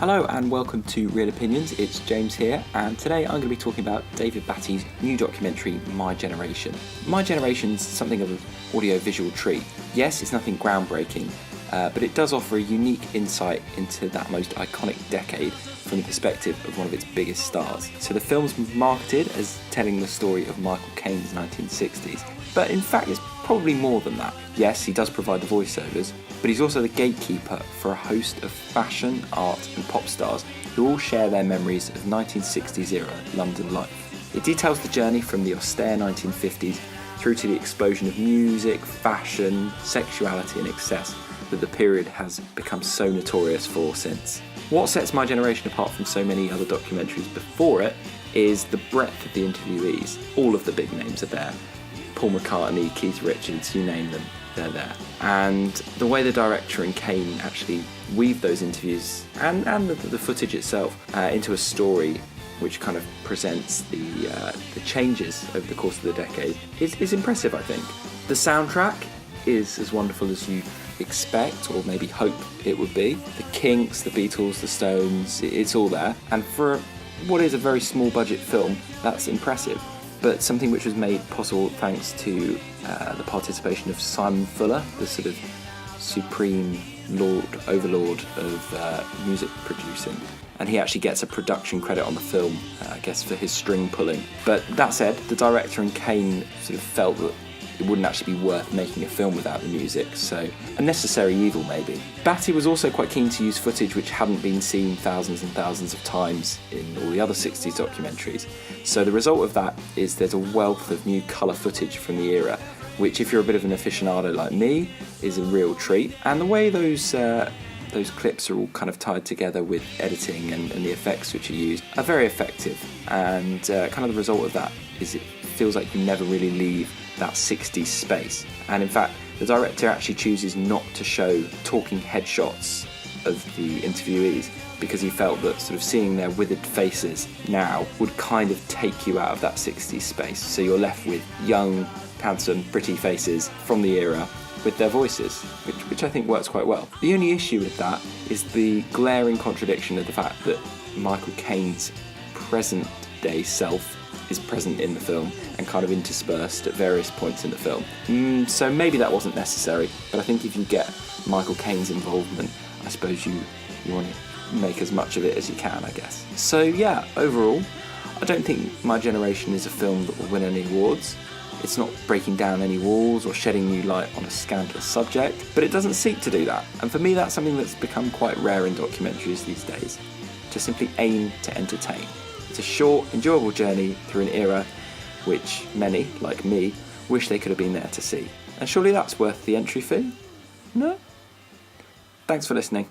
Hello and welcome to Real Opinions, it's James here, and today I'm going to be talking about David Batty's new documentary, My Generation. My Generation's something of an audio-visual treat. Yes, it's nothing groundbreaking, but it does offer a unique insight into that most iconic decade from the perspective of one of its biggest stars. So the film's marketed as telling the story of Michael Caine's 1960s, but in fact it's probably more than that. Yes, he does provide the voiceovers, but he's also the gatekeeper for a host of fashion, art and pop stars who all share their memories of 1960s era London life. It details the journey from the austere 1950s through to the explosion of music, fashion, sexuality and excess that the period has become so notorious for since. What sets My Generation apart from so many other documentaries before it is the breadth of the interviewees. All of the big names are there. Paul McCartney, Keith Richards, you name them, they're there. And the way the director and Caine actually weave those interviews and the footage itself into a story which kind of presents the changes over the course of the decade is impressive, I think. The soundtrack is as wonderful as you expect or maybe hope it would be. The Kinks, the Beatles, the Stones, it's all there. And for what is a very small budget film, that's impressive. But something which was made possible thanks to the participation of Simon Fuller, the sort of supreme overlord of music producing. And he actually gets a production credit on the film, I guess, for his string pulling. But that said, the director and Caine sort of felt that it wouldn't actually be worth making a film without the music, so a necessary evil maybe. Batty was also quite keen to use footage which hadn't been seen thousands and thousands of times in all the other 60s documentaries. So the result of that is there's a wealth of new colour footage from the era, which if you're a bit of an aficionado like me, is a real treat. And the way those clips are all kind of tied together with editing and the effects which are used are very effective, and kind of the result of that is it feels like you never really leave that 60s space. And in fact, the director actually chooses not to show talking headshots of the interviewees because he felt that sort of seeing their withered faces now would kind of take you out of that 60s space. So you're left with young, handsome, pretty faces from the era with their voices, which I think works quite well. The only issue with that is the glaring contradiction of the fact that Michael Caine's present day self is present in the film and kind of interspersed at various points in the film. So maybe that wasn't necessary, but I think if you get Michael Caine's involvement, I suppose you want to make as much of it as you can, I guess. So yeah, overall, I don't think My Generation is a film that will win any awards. It's not breaking down any walls or shedding new light on a scandalous subject, but it doesn't seek to do that. And for me, that's something that's become quite rare in documentaries these days, to simply aim to entertain. It's a short, enjoyable journey through an era which many, like me, wish they could have been there to see. And surely that's worth the entry fee? No? Thanks for listening.